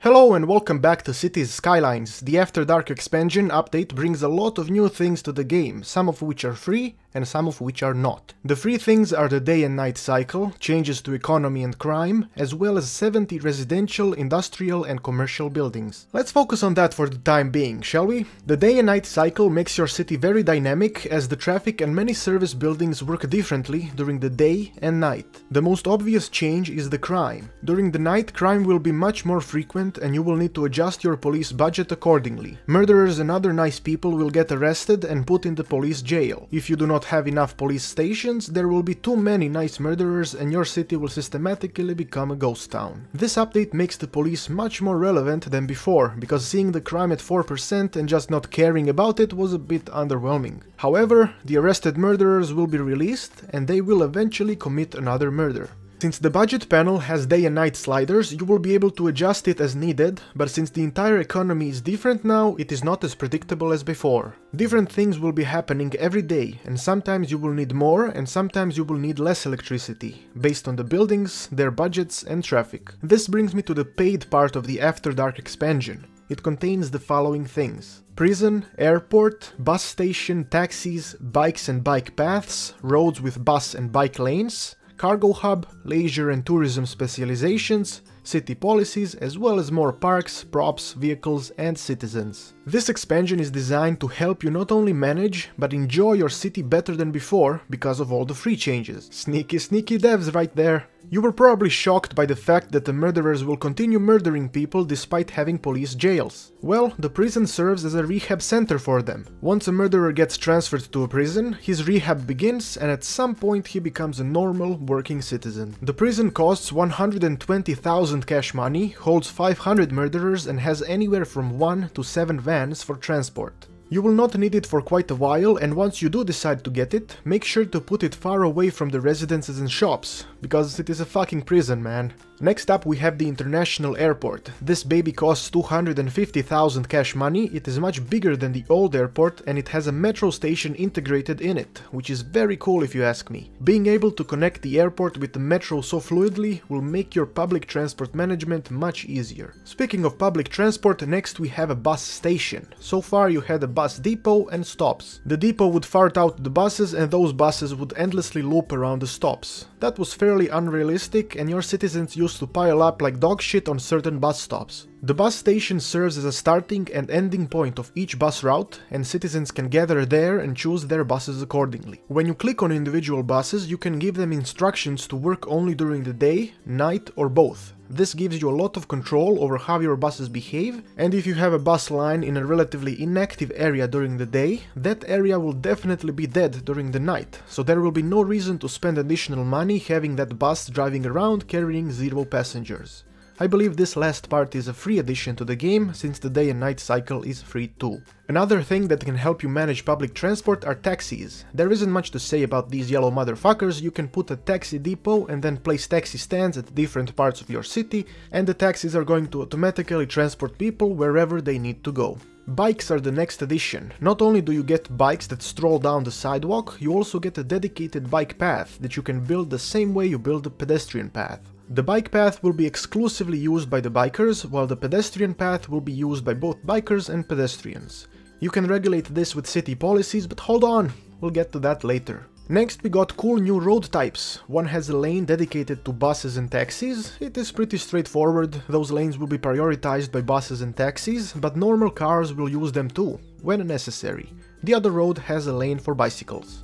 Hello and welcome back to Cities Skylines. The After Dark expansion update brings a lot of new things to the game, some of which are free and some of which are not. The free things are the day and night cycle, changes to economy and crime, as well as 70 residential, industrial and commercial buildings. Let's focus on that for the time being, shall we? The day and night cycle makes your city very dynamic, as the traffic and many service buildings work differently during the day and night. The most obvious change is the crime. During the night, crime will be much more frequent and you will need to adjust your police budget accordingly. Murderers and other nice people will get arrested and put in the police jail. If you do not have enough police stations, there will be too many nice murderers and your city will systematically become a ghost town. This update makes the police much more relevant than before, because seeing the crime at 4% and just not caring about it was a bit underwhelming. However, the arrested murderers will be released and they will eventually commit another murder. Since the budget panel has day and night sliders, you will be able to adjust it as needed, but since the entire economy is different now, it is not as predictable as before. Different things will be happening every day, and sometimes you will need more and sometimes you will need less electricity, based on the buildings, their budgets and traffic. This brings me to the paid part of the After Dark expansion. It contains the following things: prison, airport, bus station, taxis, bikes and bike paths, roads with bus and bike lanes, cargo hub, leisure and tourism specializations, city policies, as well as more parks, props, vehicles and citizens. This expansion is designed to help you not only manage, but enjoy your city better than before because of all the free changes. Sneaky devs right there. You were probably shocked by the fact that the murderers will continue murdering people despite having police jails. Well, the prison serves as a rehab center for them. Once a murderer gets transferred to a prison, his rehab begins and at some point he becomes a normal, working citizen. The prison costs 120,000 cash money, holds 500 murderers and has anywhere from 1 to 7 vans for transport. You will not need it for quite a while, and once you do decide to get it, make sure to put it far away from the residences and shops, because it is a fucking prison, man. Next up we have the international airport. This baby costs 250,000 cash money, it is much bigger than the old airport and it has a metro station integrated in it, which is very cool if you ask me. Being able to connect the airport with the metro so fluidly will make your public transport management much easier. Speaking of public transport, next we have a bus station. So far you had a bus depot and stops. The depot would fart out the buses and those buses would endlessly loop around the stops. That was fairly unrealistic and your citizens used to pile up like dog shit on certain bus stops. The bus station serves as a starting and ending point of each bus route, and citizens can gather there and choose their buses accordingly. When you click on individual buses, you can give them instructions to work only during the day, night or both. This gives you a lot of control over how your buses behave, and if you have a bus line in a relatively inactive area during the day, that area will definitely be dead during the night, so there will be no reason to spend additional money having that bus driving around carrying 0 passengers. I believe this last part is a free addition to the game, since the day and night cycle is free too. Another thing that can help you manage public transport are taxis. There isn't much to say about these yellow motherfuckers. You can put a taxi depot and then place taxi stands at different parts of your city, and the taxis are going to automatically transport people wherever they need to go. Bikes are the next addition. Not only do you get bikes that stroll down the sidewalk, you also get a dedicated bike path that you can build the same way you build a pedestrian path. The bike path will be exclusively used by the bikers, while the pedestrian path will be used by both bikers and pedestrians. You can regulate this with city policies, but hold on, we'll get to that later. Next we got cool new road types. One has a lane dedicated to buses and taxis. It is pretty straightforward, those lanes will be prioritized by buses and taxis, but normal cars will use them too, when necessary. The other road has a lane for bicycles.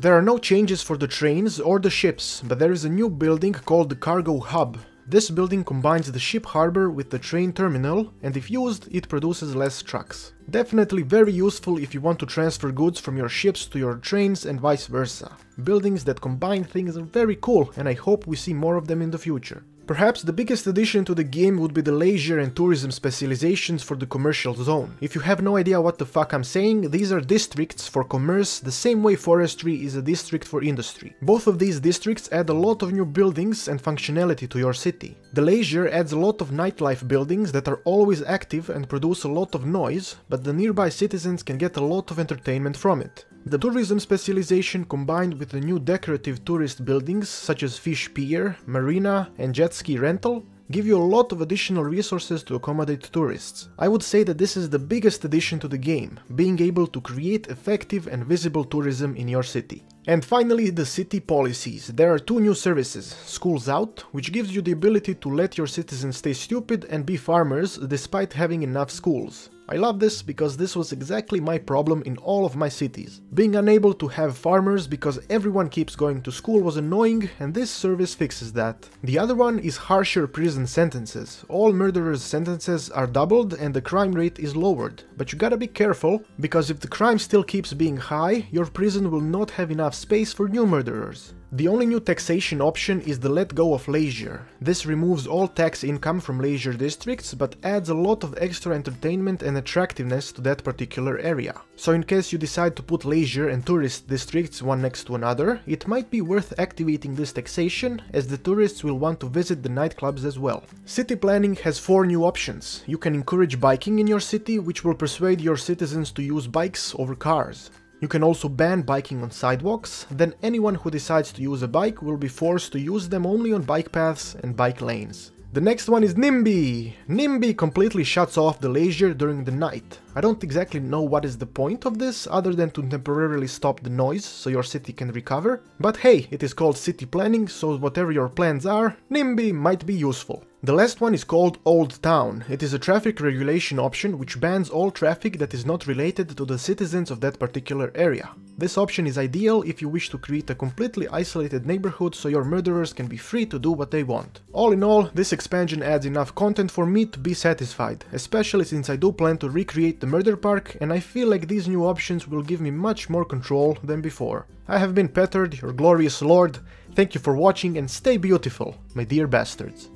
There are no changes for the trains or the ships, but there is a new building called the Cargo Hub. This building combines the ship harbor with the train terminal, and if used, it produces less trucks. Definitely very useful if you want to transfer goods from your ships to your trains and vice versa. Buildings that combine things are very cool, and I hope we see more of them in the future. Perhaps the biggest addition to the game would be the leisure and tourism specializations for the commercial zone. If you have no idea what the fuck I'm saying, these are districts for commerce the same way forestry is a district for industry. Both of these districts add a lot of new buildings and functionality to your city. The leisure adds a lot of nightlife buildings that are always active and produce a lot of noise, but the nearby citizens can get a lot of entertainment from it. The tourism specialization combined with the new decorative tourist buildings such as fish pier, marina and jet ski rental give you a lot of additional resources to accommodate tourists. I would say that this is the biggest addition to the game, being able to create effective and visible tourism in your city. And finally, the city policies. There are 2 new services, Schools Out, which gives you the ability to let your citizens stay stupid and be farmers despite having enough schools. I love this because this was exactly my problem in all of my cities. Being unable to have farmers because everyone keeps going to school was annoying, and this service fixes that. The other one is harsher prison sentences. All murderers' sentences are doubled and the crime rate is lowered. But you gotta be careful, because if the crime still keeps being high, your prison will not have enough space for new murderers. The only new taxation option is the let go of leisure. This removes all tax income from leisure districts, but adds a lot of extra entertainment and attractiveness to that particular area. So in case you decide to put leisure and tourist districts one next to another, it might be worth activating this taxation, as the tourists will want to visit the nightclubs as well. City planning has 4 new options. You can encourage biking in your city, which will persuade your citizens to use bikes over cars. You can also ban biking on sidewalks, then anyone who decides to use a bike will be forced to use them only on bike paths and bike lanes. The next one is NIMBY! NIMBY completely shuts off the leisure during the night. I don't exactly know what is the point of this, other than to temporarily stop the noise so your city can recover. But hey, it is called city planning, so whatever your plans are, NIMBY might be useful. The last one is called Old Town. It is a traffic regulation option which bans all traffic that is not related to the citizens of that particular area. This option is ideal if you wish to create a completely isolated neighborhood so your murderers can be free to do what they want. All in all, this expansion adds enough content for me to be satisfied, especially since I do plan to recreate the murder park, and I feel like these new options will give me much more control than before. I have been Petard, your glorious lord. Thank you for watching and stay beautiful, my dear bastards.